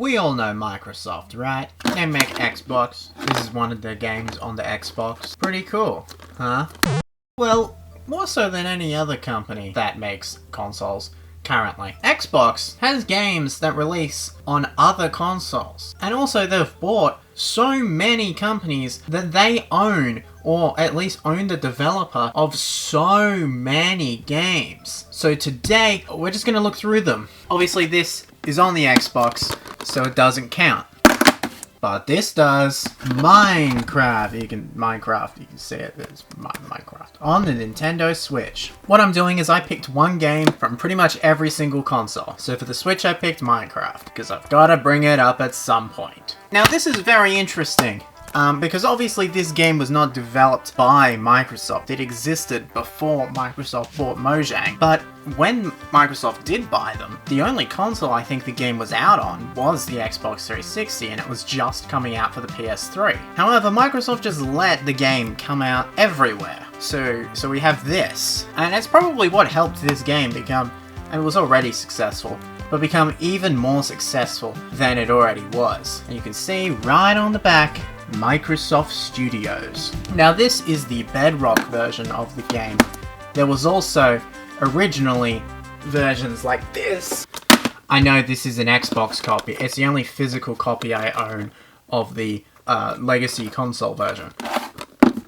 We all know Microsoft, right? They make Xbox. This is one of their games on the Xbox. Pretty cool, huh? Well, more so than any other company that makes consoles currently. Xbox has games that release on other consoles. And also they've bought so many companies that they own, or at least own the developer of so many games. So today, we're just going to look through them. Obviously this is on the Xbox, so it doesn't count. But this does. Minecraft. You can see it as Minecraft. On the Nintendo Switch. What I'm doing is I picked one game from pretty much every single console. So for the Switch I picked Minecraft, because I've got to bring it up at some point. Now this is very interesting. Because obviously this game was not developed by Microsoft. It existed before Microsoft bought Mojang. But when Microsoft did buy them, the only console I think the game was out on was the Xbox 360, and it was just coming out for the PS3. However, Microsoft just let the game come out everywhere. So we have this. And it's probably what helped this game become, and it was already successful, but become even more successful than it already was. And you can see right on the back, Microsoft Studios. Now this is the Bedrock version of the game. There was also originally versions like this. I know this is an Xbox copy. It's the only physical copy I own of the Legacy console version.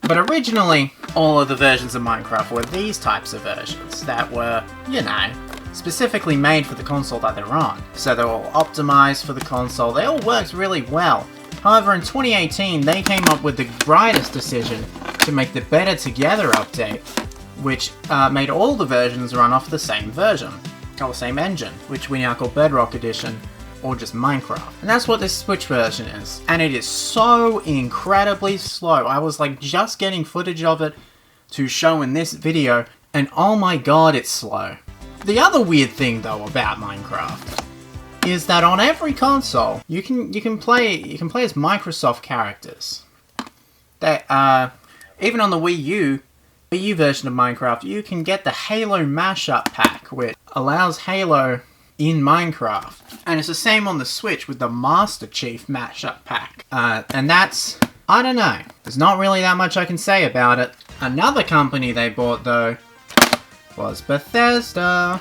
But originally, all of the versions of Minecraft were these types of versions that were, you know, specifically made for the console that they're on. So they're all optimized for the console. They all worked really well. However, in 2018, they came up with the brightest decision to make the Better Together update, which made all the versions run off the same version, or the same engine, which we now call Bedrock Edition, or just Minecraft. And that's what this Switch version is. And it is so incredibly slow. I was like just getting footage of it to show in this video, and oh my god, it's slow. The other weird thing though about Minecraft is that on every console you can play as Microsoft characters. That even on the Wii U version of Minecraft, you can get the Halo mashup pack, which allows Halo in Minecraft. And it's the same on the Switch with the Master Chief mashup pack. And that's, I don't know. There's not really that much I can say about it. Another company they bought though was Bethesda.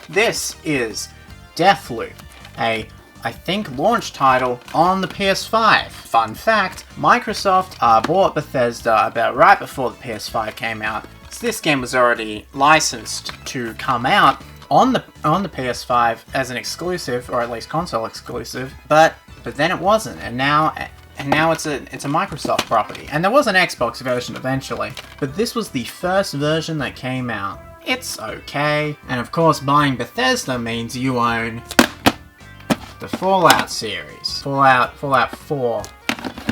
This is Deathloop, I think launch title on the PS5. Fun fact, Microsoft bought Bethesda about right before the PS5 came out. So this game was already licensed to come out on the PS5 as an exclusive, or at least console exclusive, but then it wasn't, and now it's a Microsoft property. And there was an Xbox version eventually, but this was the first version that came out. It's okay. And of course, buying Bethesda means you own the Fallout series. Fallout 4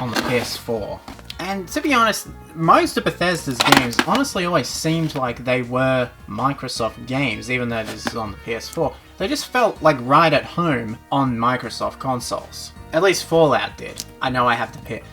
on the PS4. And to be honest, most of Bethesda's games honestly always seemed like they were Microsoft games, even though this is on the PS4. They just felt like right at home on Microsoft consoles. At least Fallout did. I know I have to pick.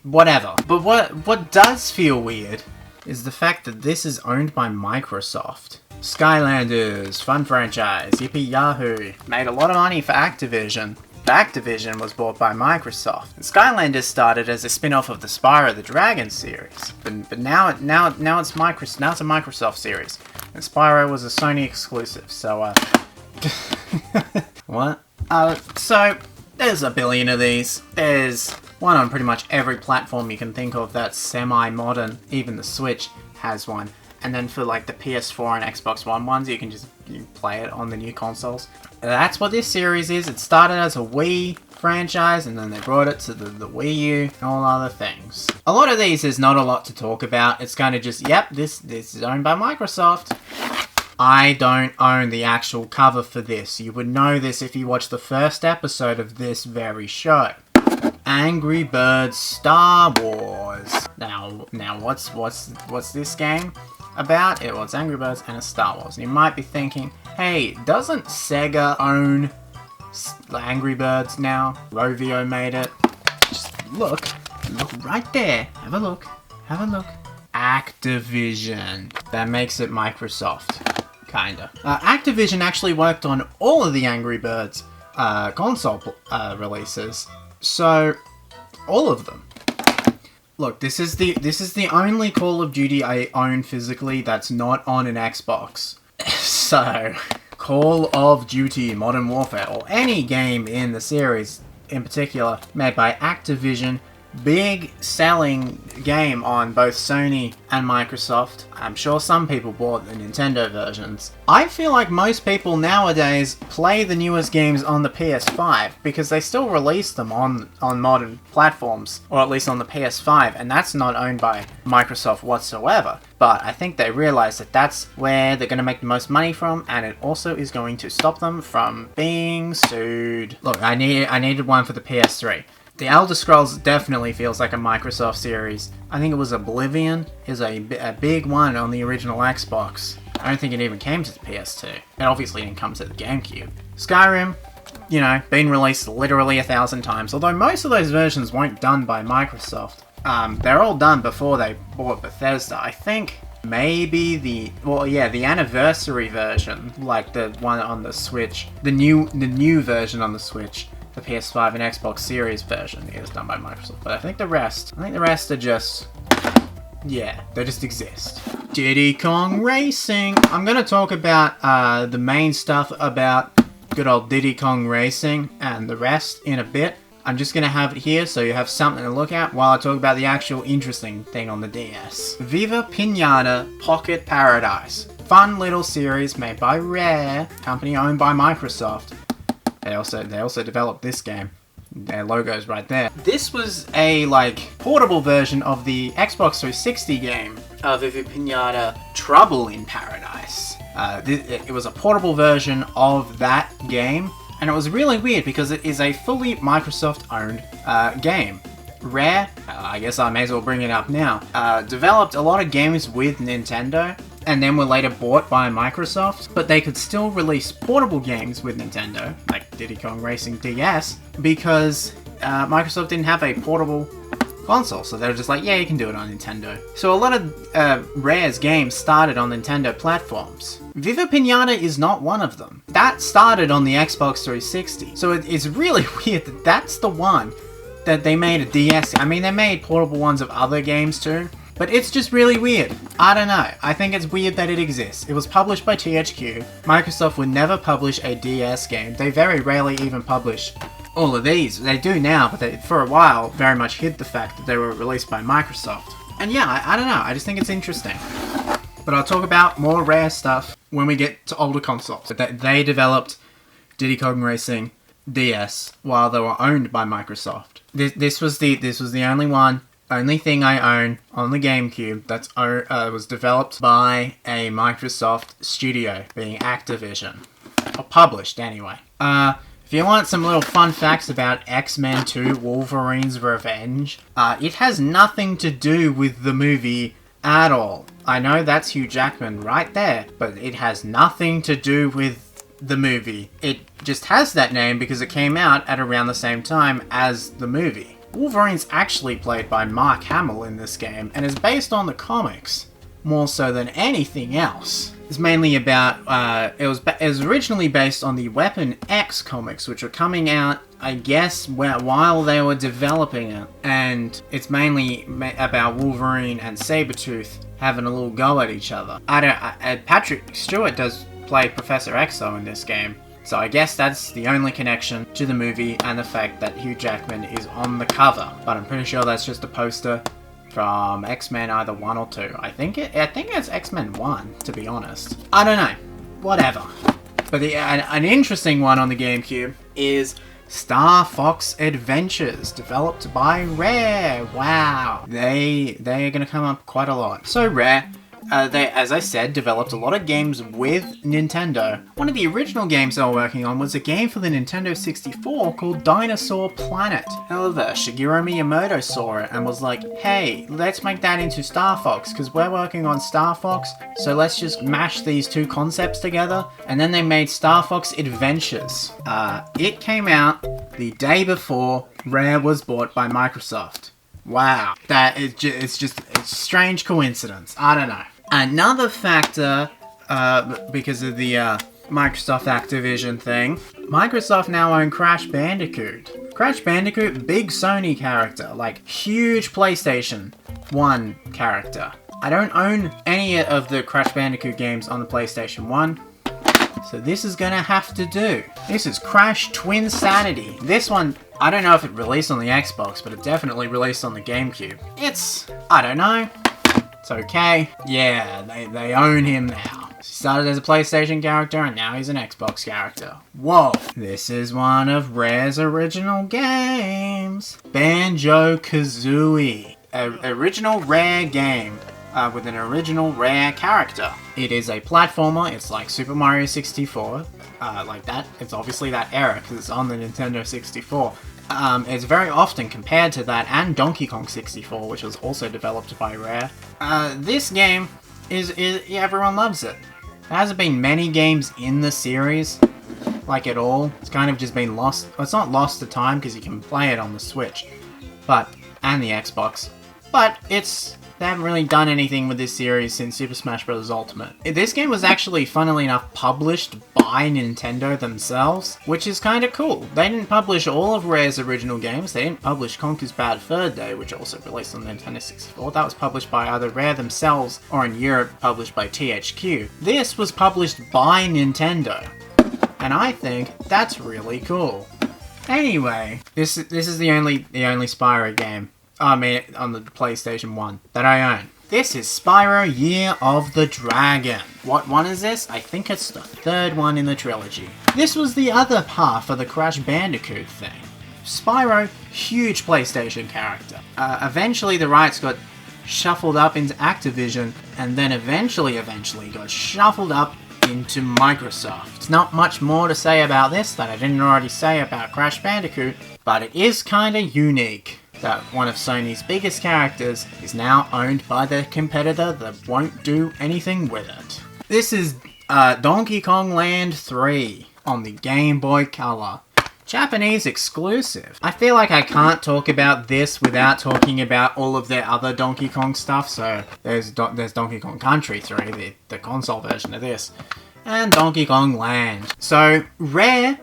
Whatever. But what does feel weird is the fact that this is owned by Microsoft. Skylanders, fun franchise, yippee yahoo, made a lot of money for Activision. Activision was bought by Microsoft. And Skylanders started as a spin-off of the Spyro the Dragon series, but now it's a Microsoft series. And Spyro was a Sony exclusive. So what? So there's a billion of these. There's one on pretty much every platform you can think of that's semi-modern. Even the Switch has one. And then for like the PS4 and Xbox One ones, you can play it on the new consoles. That's what this series is. It started as a Wii franchise, and then they brought it to the Wii U and all other things. A lot of these is not a lot to talk about. It's kind of just, yep, this is owned by Microsoft. I don't own the actual cover for this. You would know this if you watched the first episode of this very show. Angry Birds Star Wars. Now what's this game about? Well, it's Angry Birds and it's Star Wars. And you might be thinking, hey, doesn't Sega own Angry Birds now? Rovio made it. Just look right there. Have a look. Activision. That makes it Microsoft. Kinda. Activision actually worked on all of the Angry Birds console releases. So, all of them. Look, this is the only Call of Duty I own physically that's not on an Xbox. So, Call of Duty Modern Warfare, or any game in the series in particular, made by Activision, big selling game on both Sony and Microsoft. I'm sure some people bought the Nintendo versions. I feel like most people nowadays play the newest games on the PS5 because they still release them on modern platforms, or at least on the PS5, and that's not owned by Microsoft whatsoever. But I think they realize that that's where they're going to make the most money from, and it also is going to stop them from being sued. Look, I needed one for the PS3. The Elder Scrolls definitely feels like a Microsoft series. I think it was Oblivion is a big one on the original Xbox. I don't think it even came to the PS2. It obviously didn't come to the GameCube. Skyrim, you know, been released literally 1,000 times, although most of those versions weren't done by Microsoft. They're all done before they bought Bethesda. I think maybe the anniversary version, like the one on the Switch, the new version on the Switch, the PS5 and Xbox Series version is done by Microsoft. But I think the rest are just, yeah, they just exist. Diddy Kong Racing. I'm gonna talk about the main stuff about good old Diddy Kong Racing and the rest in a bit. I'm just gonna have it here so you have something to look at while I talk about the actual interesting thing on the DS. Viva Pinata Pocket Paradise. Fun little series made by Rare, company owned by Microsoft. They also developed this game. Their logo's right there. This was a portable version of the Xbox 360 game Viva Pinata Trouble in Paradise. It was a portable version of that game, and it was really weird because it is a fully Microsoft-owned game. Rare, I guess I may as well bring it up now, developed a lot of games with Nintendo, and then were later bought by Microsoft, but they could still release portable games with Nintendo, like Diddy Kong Racing DS, because Microsoft didn't have a portable console, so they were just like, yeah, you can do it on Nintendo. So a lot of Rare's games started on Nintendo platforms. Viva Pinata is not one of them. That started on the Xbox 360, so it's really weird that that's the one that they made a DS. I mean, they made portable ones of other games too, but it's just really weird. I don't know. I think it's weird that it exists. It was published by THQ. Microsoft would never publish a DS game. They very rarely even publish all of these. They do now, but they, for a while, very much hid the fact that they were released by Microsoft. And yeah, I don't know. I just think it's interesting. But I'll talk about more Rare stuff when we get to older consoles. They developed Diddy Kong Racing DS while they were owned by Microsoft. This was the only thing I own on the GameCube that was developed by a Microsoft studio, being Activision. Or published, anyway. If you want some little fun facts about X-Men 2 Wolverine's Revenge, it has nothing to do with the movie at all. I know that's Hugh Jackman right there, but it has nothing to do with the movie. It just has that name because it came out at around the same time as the movie. Wolverine's actually played by Mark Hamill in this game, and is based on the comics, more so than anything else. It's mainly about, it was originally based on the Weapon X comics, which were coming out, I guess, while they were developing it. And it's mainly about Wolverine and Sabretooth having a little go at each other. Patrick Stewart does play Professor X though in this game. So I guess that's the only connection to the movie, and the fact that Hugh Jackman is on the cover. But I'm pretty sure that's just a poster from X-Men either 1 or 2. I think it's X-Men 1, to be honest. I don't know. Whatever. But an interesting one on the GameCube is Star Fox Adventures, developed by Rare. Wow. They are going to come up quite a lot. So Rare, they, as I said, developed a lot of games with Nintendo. One of the original games they were working on was a game for the Nintendo 64 called Dinosaur Planet. However, Shigeru Miyamoto saw it and was like, hey, let's make that into Star Fox, because we're working on Star Fox, so let's just mash these two concepts together. And then they made Star Fox Adventures. It came out the day before Rare was bought by Microsoft. Wow. It's just a strange coincidence. I don't know. Another factor, because of the Microsoft Activision thing, Microsoft now own Crash Bandicoot. Crash Bandicoot, big Sony character, like huge PlayStation 1 character. I don't own any of the Crash Bandicoot games on the PlayStation 1, so this is gonna have to do. This is Crash Twinsanity. This one, I don't know if it released on the Xbox, but it definitely released on the GameCube. I don't know. It's okay. Yeah, they own him now. He started as a PlayStation character and now he's an Xbox character. Whoa. This is one of Rare's original games. Banjo-Kazooie. An original Rare game with an original Rare character. It is a platformer. It's like Super Mario 64. Like that. It's obviously that era because it's on the Nintendo 64. It's very often compared to that and Donkey Kong 64, which was also developed by Rare. This game is everyone loves it. There hasn't been many games in the series, like at all. It's kind of just been lost. Well, it's not lost to time because you can play it on the Switch, and the Xbox. But they haven't really done anything with this series since Super Smash Bros. Ultimate. This game was actually, funnily enough, published by Nintendo themselves, which is kind of cool. They didn't publish all of Rare's original games. They didn't publish Conker's Bad Fur Day, which also released on Nintendo 64. That was published by either Rare themselves or in Europe published by THQ. This was published by Nintendo, and I think that's really cool. Anyway, this is the only Spyro game. I mean, on the PlayStation 1 that I own. This is Spyro Year of the Dragon. What one is this? I think it's the third one in the trilogy. This was the other half of the Crash Bandicoot thing. Spyro, huge PlayStation character. Eventually the rights got shuffled up into Activision, and then eventually got shuffled up into Microsoft. There's not much more to say about this that I didn't already say about Crash Bandicoot, but it is kinda unique that one of Sony's biggest characters is now owned by the competitor that won't do anything with it. This is Donkey Kong Land 3 on the Game Boy Color. Japanese exclusive. I feel like I can't talk about this without talking about all of their other Donkey Kong stuff. So there's Donkey Kong Country 3, the console version of this, and Donkey Kong Land. So Rare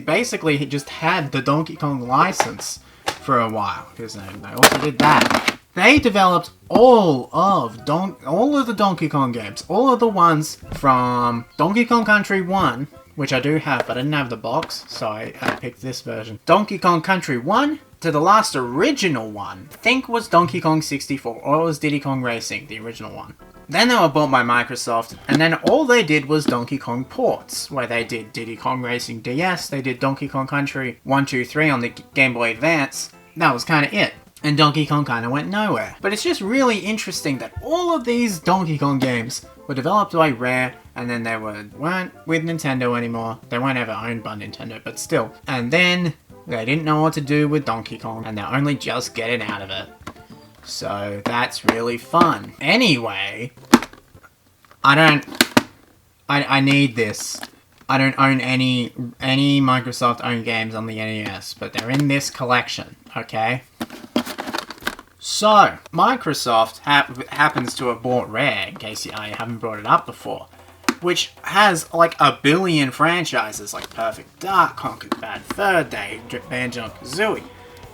basically just had the Donkey Kong license for a while, because they also did that. They developed all of the Donkey Kong games, all of the ones from Donkey Kong Country 1, which I do have, but I didn't have the box, so I picked this version. Donkey Kong Country 1 to the last original one, I think was Donkey Kong 64, or it was Diddy Kong Racing, the original one. Then they were bought by Microsoft, and then all they did was Donkey Kong ports, where they did Diddy Kong Racing DS, they did Donkey Kong Country 1, 2, 3 on the Game Boy Advance. That was kind of it. And Donkey Kong kind of went nowhere. But it's just really interesting that all of these Donkey Kong games were developed by Rare, and then they weren't with Nintendo anymore. They weren't ever owned by Nintendo, but still. And then they didn't know what to do with Donkey Kong, and they're only just getting out of it. So that's really fun. Anyway, I need this. I don't own any Microsoft-owned games on the NES, but they're in this collection, okay? So, Microsoft happens to have bought Rare, in case I haven't brought it up before, which has like a billion franchises like Perfect Dark, Conker's Bad Fur Day, Banjo-Kazooie,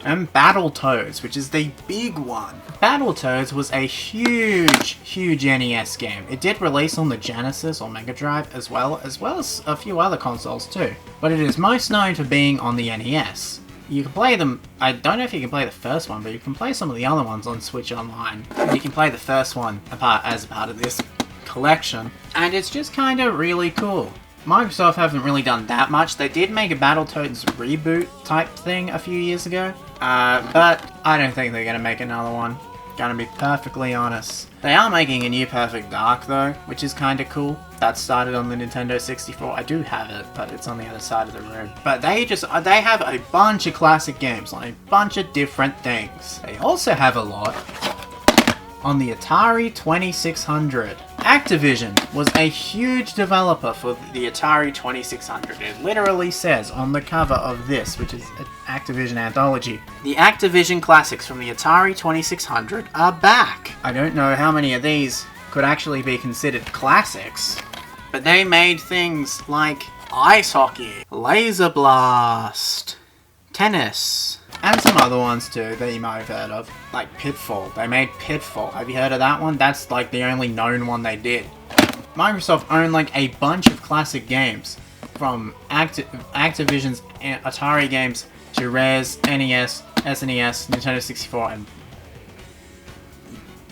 and Battletoads, which is the big one. Battletoads was a huge NES game. It did release on the Genesis or Mega Drive as well as a few other consoles too. But it is most known for being on the NES. You can play them, I don't know if you can play the first one, but you can play some of the other ones on Switch Online. You can play the first one as a part of this collection, and it's just kind of really cool. Microsoft haven't really done that much. They did make a Battletoads reboot type thing a few years ago, but I don't think they're going to make another one. Gonna be perfectly honest. They are making a new Perfect Dark though, which is kinda cool. That started on the Nintendo 64. I do have it, but it's on the other side of the room. But they have a bunch of classic games on a bunch of different things. They also have a lot on the Atari 2600. Activision was a huge developer for the Atari 2600. It literally says on the cover of this, which is an Activision anthology, the Activision classics from the Atari 2600 are back. I don't know how many of these could actually be considered classics, but they made things like ice hockey, laser blast, tennis, and some other ones too that you might have heard of, like Pitfall. They made Pitfall. Have you heard of that one? That's like the only known one they did. Microsoft owned like a bunch of classic games, from Activision's Atari games to Rare's NES, SNES, Nintendo 64, and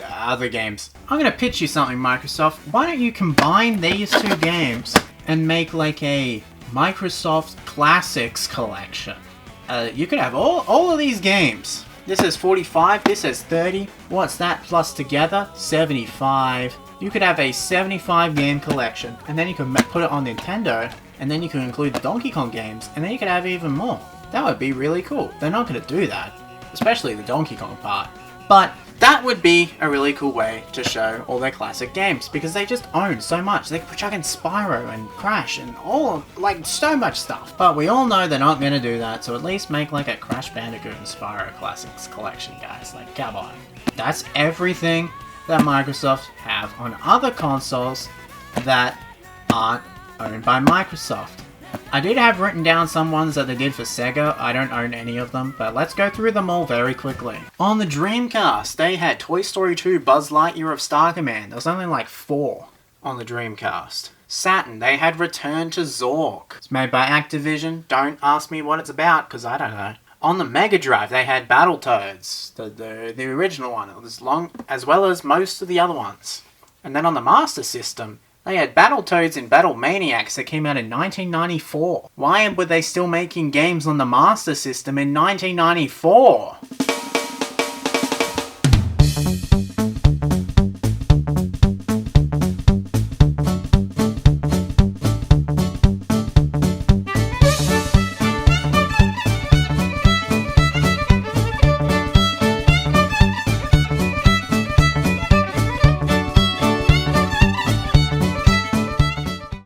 other games. I'm gonna pitch you something, Microsoft. Why don't you combine these two games and make like a Microsoft Classics collection? You could have all of these games. This is 45, this is 30. What's that plus together? 75. You could have a 75 game collection, and then you could put it on Nintendo, and then you could include the Donkey Kong games, and then you could have even more. That would be really cool. They're not going to do that, especially the Donkey Kong part. But that would be a really cool way to show all their classic games, because they just own so much. They could chuck in Spyro and Crash and all, like, so much stuff. But we all know they're not going to do that, so at least make like a Crash Bandicoot and Spyro Classics collection, guys. Like, come on. That's everything that Microsoft have on other consoles that aren't owned by Microsoft. I did have written down some ones that they did for Sega. I don't own any of them, but let's go through them all very quickly. On the Dreamcast, they had Toy Story 2, Buzz Lightyear of Star Command. There was only like 4 on the Dreamcast. Saturn, they had Return to Zork. It's made by Activision. Don't ask me what it's about, because I don't know. On the Mega Drive, they had Battletoads, the original one. It was long, as well as most of the other ones. And then on the Master System, they had Battletoads and Battle Maniacs that came out in 1994. Why were they still making games on the Master System in 1994?